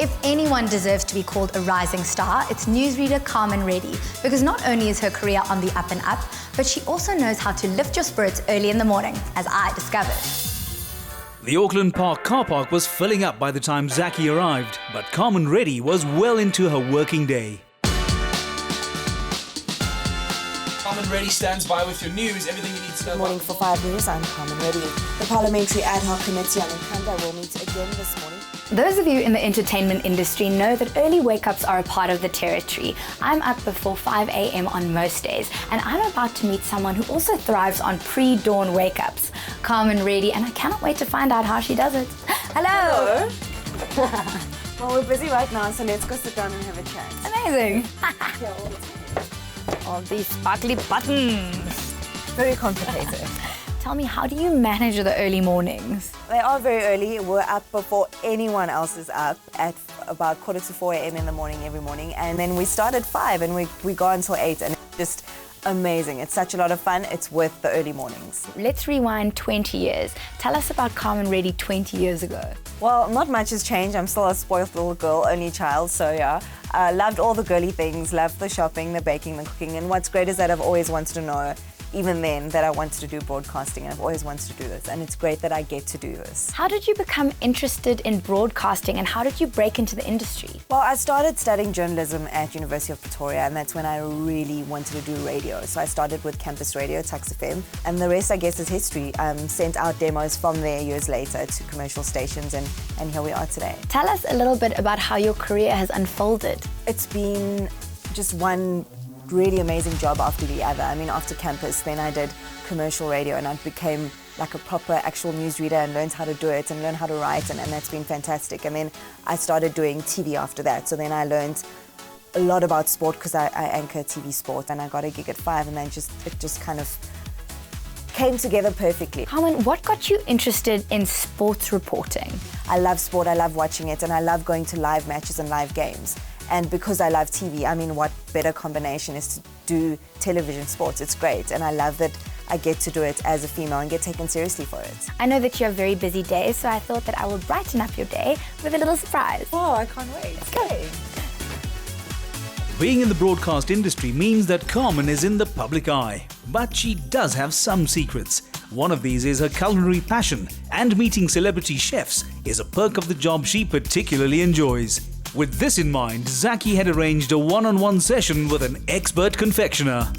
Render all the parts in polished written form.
If anyone deserves to be called a rising star, it's newsreader Carmen Reddy, because not only is her career on the up and up, but she also knows how to lift your spirits early in the morning, as I discovered. The Auckland Park car park was filling up by the time Zakky arrived, but Carmen Reddy was well into her working day. Carmen Reddy stands by with your news, everything you need to know. Morning for 5 News, I'm Carmen Reddy. The Parliamentary Ad Hoc Committee on Nkanda will meet again this morning. Those of you in the entertainment industry know that early wake-ups are a part of the territory. I'm up before 5 a.m. on most days, and I'm about to meet someone who also thrives on pre-dawn wake-ups, Carmen Reddy, and I cannot wait to find out how she does it. Hello! Well, we're busy right now, so let's go sit down and have a chat. Amazing! All these sparkly buttons. Very complicated. Tell me, how do you manage the early mornings? They are very early. We're up before anyone else is up at about 3:45 a.m. in the morning every morning. And then we start at 5 and we go until 8, and it's just amazing. It's such a lot of fun. It's worth the early mornings. Let's rewind 20 years. Tell us about Carmen Reddy 20 years ago. Well, not much has changed. I'm still a spoiled little girl, only child, so yeah. Loved all the girly things, loved the shopping, the baking, the cooking. And what's great is that I've always wanted to know, even then, that I wanted to do broadcasting, and I've always wanted to do this, and it's great that I get to do this. How did you become interested in broadcasting, and how did you break into the industry? Well, I started studying journalism at University of Pretoria, and that's when I really wanted to do radio. So I started with campus radio, Tuks FM, and the rest, I guess, is history. Sent out demos from there years later to commercial stations, and here we are today. Tell us a little bit about how your career has unfolded. It's been just one really amazing job after the other. I mean, after campus, then I did commercial radio, and I became like a proper actual newsreader and learned how to do it and learned how to write, and that's been fantastic. And then I started doing TV after that. So then I learned a lot about sport because I anchor TV sport, and I got a gig at 5, and then it just kind of came together perfectly. Carmen, what got you interested in sports reporting? I love sport, I love watching it, and I love going to live matches and live games. And because I love TV, I mean, what better combination is to do television sports? It's great, and I love that I get to do it as a female and get taken seriously for it. I know that you have very busy days, so I thought that I would brighten up your day with a little surprise. Oh, I can't wait. Let's go. Being in the broadcast industry means that Carmen is in the public eye. But she does have some secrets. One of these is her culinary passion, and meeting celebrity chefs is a perk of the job she particularly enjoys. With this in mind, Zakky had arranged a one-on-one session with an expert confectioner.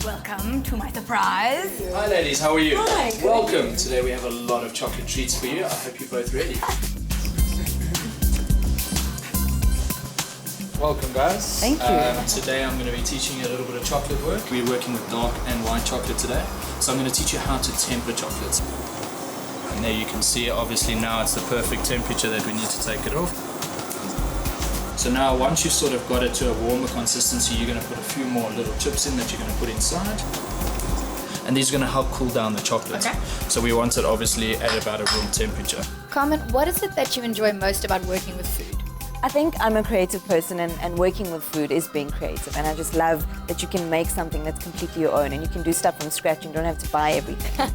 Welcome to my surprise. Hi ladies, how are you? Hi. Welcome. Today we have a lot of chocolate treats for you. I hope you're both ready. Welcome guys. Thank you. Today I'm going to be teaching you a little bit of chocolate work. We're working with dark and white chocolate today. So I'm going to teach you how to temper chocolates. And there you can see, obviously now it's the perfect temperature that we need to take it off. So now once you've sort of got it to a warmer consistency, you're going to put a few more little chips in that you're going to put inside. And these are going to help cool down the chocolate. Okay. So we want it obviously at about a room temperature. Carmen, what is it that you enjoy most about working with food? I think I'm a creative person, and working with food is being creative, and I just love that you can make something that's completely your own, and you can do stuff from scratch and you don't have to buy everything.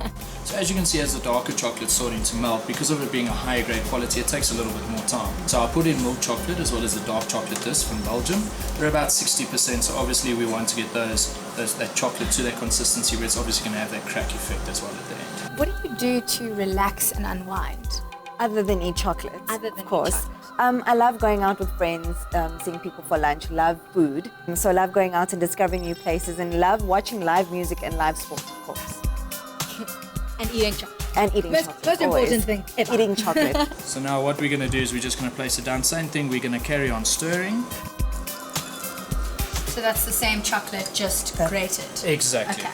So as you can see, as the darker chocolate's starting to melt, because of it being a higher grade quality, it takes a little bit more time. So I put in milk chocolate as well as the dark chocolate disc from Belgium. They're about 60%, so obviously we want to get that chocolate to that consistency where it's obviously going to have that crack effect as well at the end. What do you do to relax and unwind? Other than eat chocolate, Other than of course. eat chocolate. I love going out with friends, seeing people for lunch, love food. So I love going out and discovering new places, and love watching live music and live sports, of course. And eating chocolate. And eating chocolate. Most always. important thing ever. Eating chocolate. So now what we're going to do is we're just going to place it down. Same thing, we're going to carry on stirring. So that's the same chocolate, just grated. Exactly. Okay.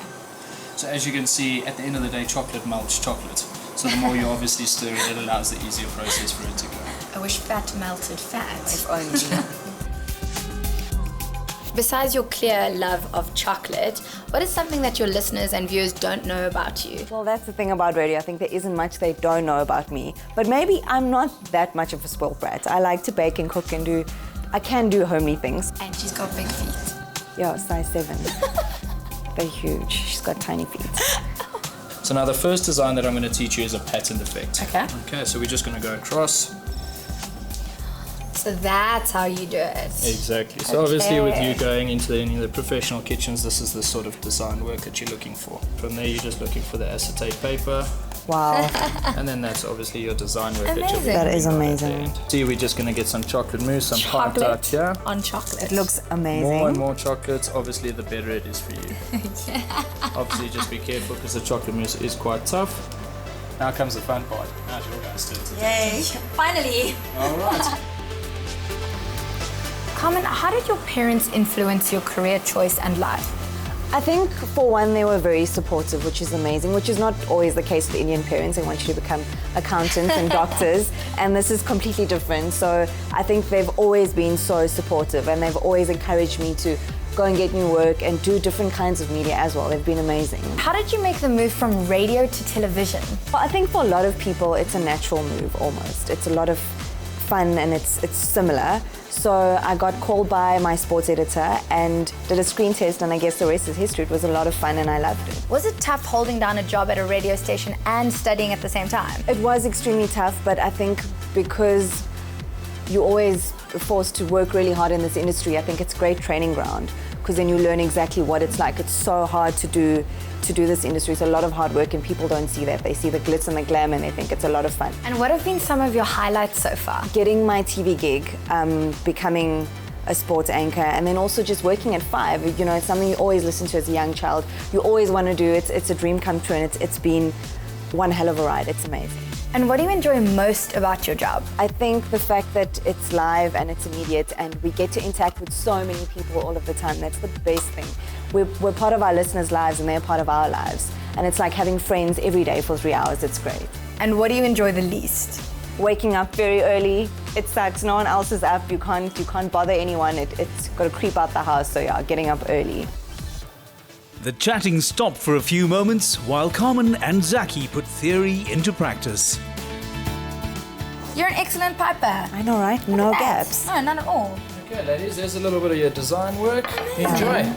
So as you can see, at the end of the day, chocolate melts chocolate. So the more you obviously stir it, it allows the easier process for it to go. I wish fat melted fat. If only. Besides your clear love of chocolate, what is something that your listeners and viewers don't know about you? Well, that's the thing about radio. I think there isn't much they don't know about me. But maybe I'm not that much of a spoiled brat. I like to bake and cook and I can do homely things. And she's got big feet. Yeah, size 7. They're huge. She's got tiny feet. So now the first design that I'm going to teach you is a patterned effect. Okay. Okay, so we're just going to go across. So that's how you do it. Exactly. So obviously with you going into any of the professional kitchens, this is the sort of design work that you're looking for. From there, you're just looking for the acetate paper. Wow. And then that's obviously your design work Amazing. that you're That is doing at the amazing. end. See, we're just going to get some chocolate mousse, some piped out here. On chocolate. It looks amazing. More and more chocolates, obviously the better it is for you. Obviously just be careful because the chocolate mousse is quite tough. Now comes the fun part. Now's your guys' turn to do it. Yay. Finally. Alright. Carmen, how did your parents influence your career choice and life? I think, for one, they were very supportive, which is amazing, which is not always the case with Indian parents. They want you to become accountants and doctors, and this is completely different. So I think they've always been so supportive, and they've always encouraged me to go and get new work and do different kinds of media as well. They've been amazing. How did you make the move from radio to television? Well, I think for a lot of people, it's a natural move almost. It's a lot of fun and it's similar. So I got called by my sports editor and did a screen test, and I guess the rest is history. It was a lot of fun and I loved it. Was it tough holding down a job at a radio station and studying at the same time? It was extremely tough, but I think because you're always forced to work really hard in this industry, I think it's a great training ground, because then you learn exactly what it's like. It's so hard to do this industry. It's a lot of hard work and people don't see that. They see the glitz and the glam and they think it's a lot of fun. And what have been some of your highlights so far? Getting my TV gig, becoming a sports anchor, and then also just working at 5. You know, it's something you always listen to as a young child. You always want to do. It's a dream come true, and it's been one hell of a ride. It's amazing. And what do you enjoy most about your job? I think the fact that it's live and it's immediate and we get to interact with so many people all of the time. That's the best thing. We're part of our listeners' lives and they're part of our lives. And it's like having friends every day for 3 hours. It's great. And what do you enjoy the least? Waking up very early. It sucks. No one else is up. You can't bother anyone. It's got to creep out the house. So yeah, getting up early. The chatting stopped for a few moments while Carmen and Zakky put theory into practice. You're an excellent piper. I know, right? No gaps. No, none at all. Okay, ladies, there's a little bit of your design work. Enjoy.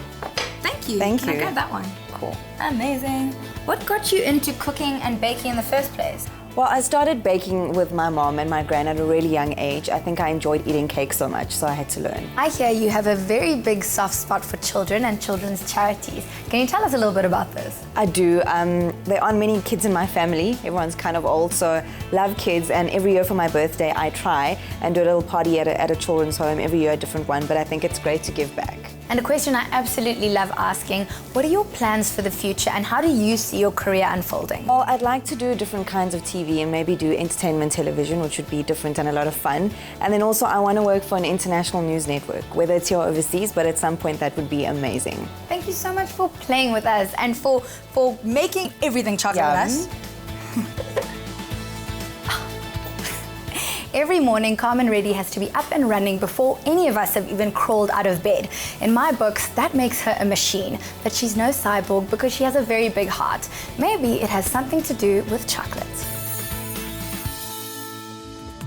Thank you. Thank Can I you. grab that one? Cool. Amazing. What got you into cooking and baking in the first place? Well, I started baking with my mom and my gran at a really young age. I think I enjoyed eating cake so much, so I had to learn. I hear you have a very big soft spot for children and children's charities. Can you tell us a little bit about this? I do. There aren't many kids in my family. Everyone's kind of old, so love kids. And every year for my birthday, I try and do a little party at a children's home. Every year a different one, but I think it's great to give back. And a question I absolutely love asking, what are your plans for the future and how do you see your career unfolding? Well, I'd like to do different kinds of TV and maybe do entertainment television, which would be different and a lot of fun. And then also I want to work for an international news network, whether it's here or overseas, but at some point that would be amazing. Thank you so much for playing with us and for making everything chocolate with us. Every morning, Carmen Reddy has to be up and running before any of us have even crawled out of bed. In my books, that makes her a machine, but she's no cyborg because she has a very big heart. Maybe it has something to do with chocolate.